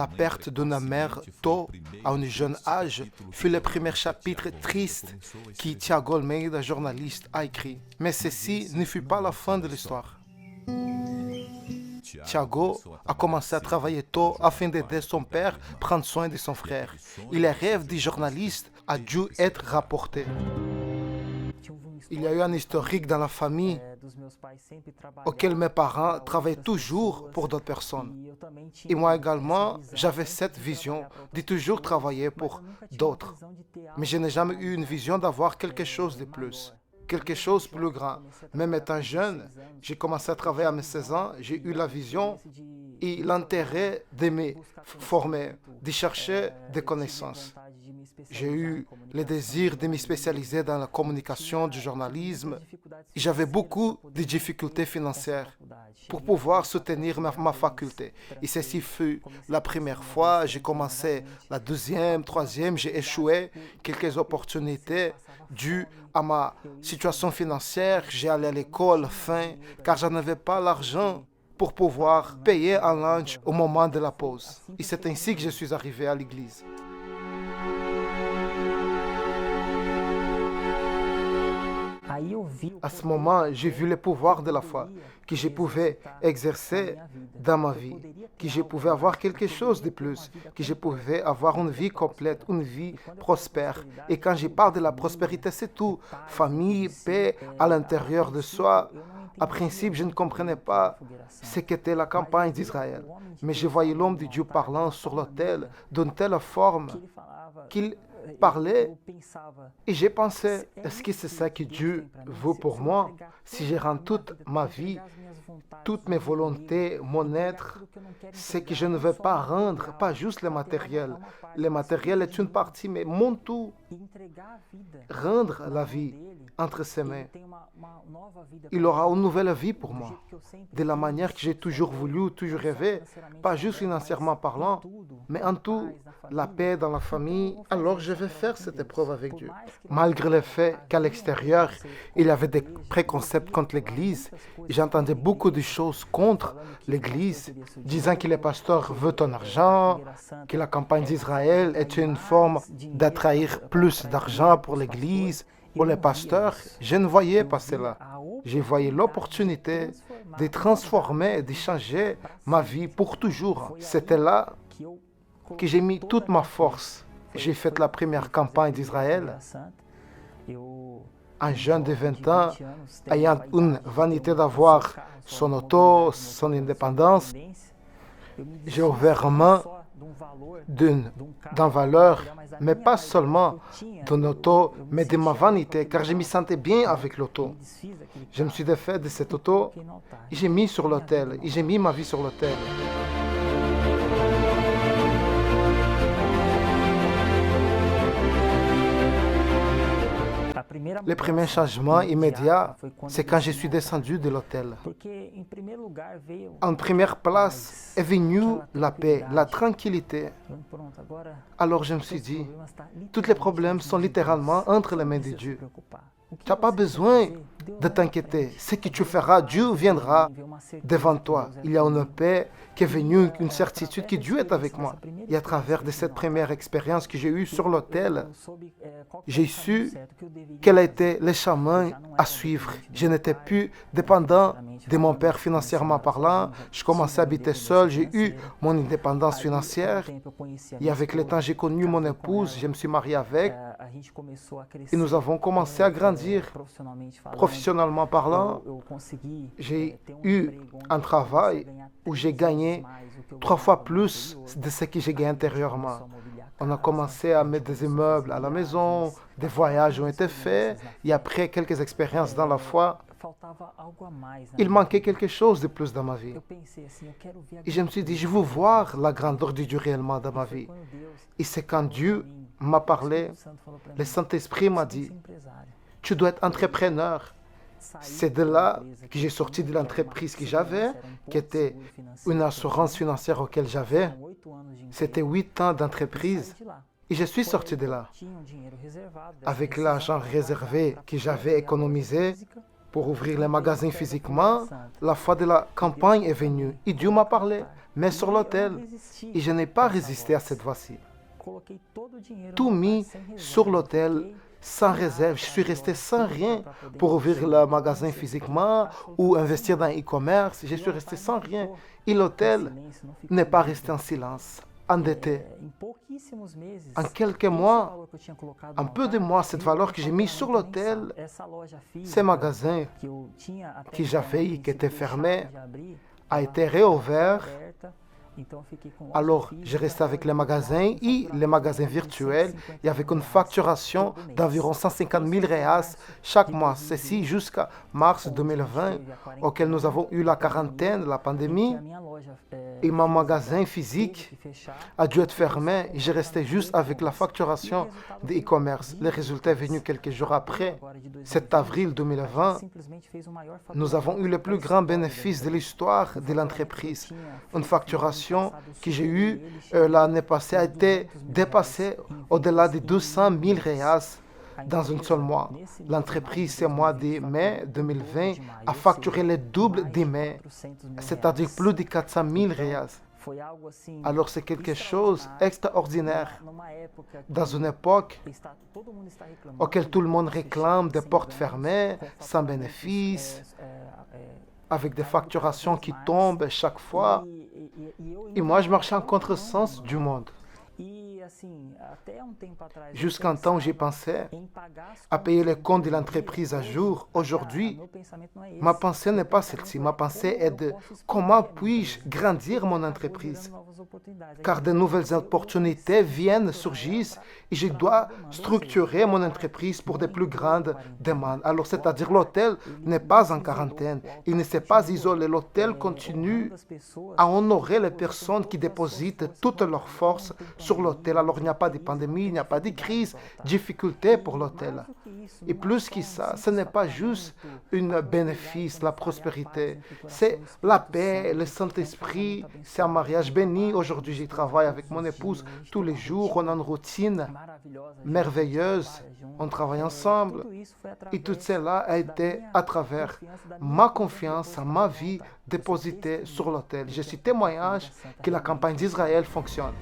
La perte d'une mère tôt, à un jeune âge, fut le premier chapitre triste que Tiago Almeida, journaliste, a écrit. Mais ceci ne fut pas la fin de l'histoire. Tiago a commencé à travailler tôt afin d'aider son père à prendre soin de son frère. Et le rêve du journaliste a dû être rapporté. Il y a eu un historique dans la famille auquel mes parents travaillaient toujours pour d'autres personnes. Et moi également, j'avais cette vision de toujours travailler pour d'autres. Mais je n'ai jamais eu une vision d'avoir quelque chose de plus, quelque chose de plus grand. Même étant jeune, j'ai commencé à travailler à mes 16 ans, j'ai eu la vision et l'intérêt de me former, de chercher des connaissances. J'ai eu le désir de me spécialiser dans la communication, du journalisme. J'avais beaucoup de difficultés financières pour pouvoir soutenir ma faculté. Et ceci fut la première fois. J'ai commencé la deuxième, troisième, j'ai échoué. Quelques opportunités dues à ma situation financière. J'ai allé à l'école faim car je n'avais pas l'argent pour pouvoir payer un lunch au moment de la pause. Et c'est ainsi que je suis arrivé à l'église. À ce moment, j'ai vu le pouvoir de la foi que je pouvais exercer dans ma vie, que je pouvais avoir quelque chose de plus, que je pouvais avoir une vie complète, une vie prospère. Et quand je parle de la prospérité, c'est tout. Famille, paix à l'intérieur de soi. À principe, je ne comprenais pas ce qu'était la campagne d'Israël. Mais je voyais l'homme de Dieu parlant sur l'autel d'une telle forme qu'il parlait et j'ai pensé, est-ce que c'est ça que Dieu veut pour moi? Si je rends toute ma vie, toutes mes volontés, mon être, c'est que je ne veux pas rendre, pas juste le matériel. Le matériel est une partie, mais mon tout, rendre la vie entre ses mains. Il aura une nouvelle vie pour moi, de la manière que j'ai toujours voulu, toujours rêvé, pas juste financièrement parlant, mais en tout, la paix dans la famille. Alors je vais faire cette épreuve avec Dieu. Malgré le fait qu'à l'extérieur, il y avait des préconcepts contre l'Église, j'entendais beaucoup de choses contre l'Église, disant que le pasteur veut ton argent, que la campagne d'Israël est une forme d'attraire plus d'argent pour l'Église, pour les pasteurs. Je ne voyais pas cela. Je voyais l'opportunité de transformer, de changer ma vie pour toujours. C'était là que j'ai mis toute ma force. J'ai fait la première campagne d'Israël. Un jeune de 20 ans, ayant une vanité d'avoir son auto, son indépendance, j'ai ouvert main d'une valeur, mais pas seulement d'une auto, mais de ma vanité, car je me sentais bien avec l'auto. Je me suis défait de cette auto et j'ai mis sur l'autel, et j'ai mis ma vie sur l'autel. Le premier changement immédiat, c'est quand je suis descendu de l'hôtel. En première place est venue la paix, la tranquillité. Alors je me suis dit, tous les problèmes sont littéralement entre les mains de Dieu. Tu n'as pas besoin de t'inquiéter. Ce que tu feras, Dieu viendra devant toi. Il y a une paix qui est venue, une certitude que Dieu est avec moi. Et à travers de cette première expérience que j'ai eue sur l'autel, j'ai su quel était le chemin à suivre. Je n'étais plus dépendant de mon père financièrement parlant. Je commençais à habiter seul. J'ai eu mon indépendance financière. Et avec le temps, j'ai connu mon épouse. Je me suis marié avec. Et nous avons commencé à grandir. Professionnellement parlant, j'ai eu un travail où j'ai gagné 3 fois plus de ce que j'ai gagné intérieurement. On a commencé à mettre des immeubles à la maison, des voyages ont été faits, et après quelques expériences dans la foi, il manquait quelque chose de plus dans ma vie. Et je me suis dit, je veux voir la grandeur de Dieu réellement dans ma vie. Et c'est quand Dieu m'a parlé, le Saint-Esprit m'a dit, tu dois être entrepreneur. C'est de là que j'ai sorti de l'entreprise que j'avais, qui était une assurance financière auquel j'avais. C'était 8 ans d'entreprise. Et je suis sorti de là avec l'argent réservé que j'avais économisé pour ouvrir les magasins physiquement. La foi de la campagne est venue et Dieu m'a parlé, mais sur l'autel. Et je n'ai pas résisté à cette voici. Tout mis sur l'autel, sans réserve. Je suis resté sans rien pour ouvrir le magasin physiquement ou investir dans l'e-commerce. Je suis resté sans rien. Et l'hôtel n'est pas resté en silence, endetté. En quelques mois, en peu de mois, cette valeur que j'ai mise sur l'hôtel, ces magasins que j'avais et qui étaient fermés, a été réouvert. Alors, j'ai resté avec les magasins et les magasins virtuels et avec une facturation d'environ 150 000 reais chaque mois. Ceci jusqu'à mars 2020, auquel nous avons eu la quarantaine, la pandémie. Et mon magasin physique a dû être fermé et j'ai resté juste avec la facturation de e-commerce. Le résultat est venu quelques jours après, 7 avril 2020. Nous avons eu le plus grand bénéfice de l'histoire de l'entreprise. Une facturation que j'ai eue l'année passée a été dépassée au-delà de 200 000 reais dans un seul mois. L'entreprise, ce mois de mai 2020, a facturé le double de mai, c'est-à-dire plus de 400 000 reais. Alors c'est quelque chose d'extraordinaire. Dans une époque auquel tout le monde réclame des portes fermées, sans bénéfice, avec des facturations qui tombent chaque fois. Et moi, je marchais en contresens du monde. Jusqu'à un temps où j'ai pensé à payer les comptes de l'entreprise à jour. Aujourd'hui, ma pensée n'est pas celle-ci. Ma pensée est de comment puis-je grandir mon entreprise. Car de nouvelles opportunités viennent, surgissent, et je dois structurer mon entreprise pour de plus grandes demandes. Alors, c'est-à-dire l'hôtel n'est pas en quarantaine. Il ne s'est pas isolé. L'hôtel continue à honorer les personnes qui dépositent toutes leurs forces sur l'hôtel. Alors, il n'y a pas de pandémie, il n'y a pas de crise, difficulté pour l'hôtel. Et plus que ça, ce n'est pas juste un bénéfice, la prospérité. C'est la paix, le Saint-Esprit, c'est un mariage béni. Aujourd'hui, je travaille avec mon épouse tous les jours. On a une routine merveilleuse. On travaille ensemble. Et tout cela a été à travers ma confiance, ma vie dépositée sur l'autel. Je suis témoignage que la campagne d'Israël fonctionne.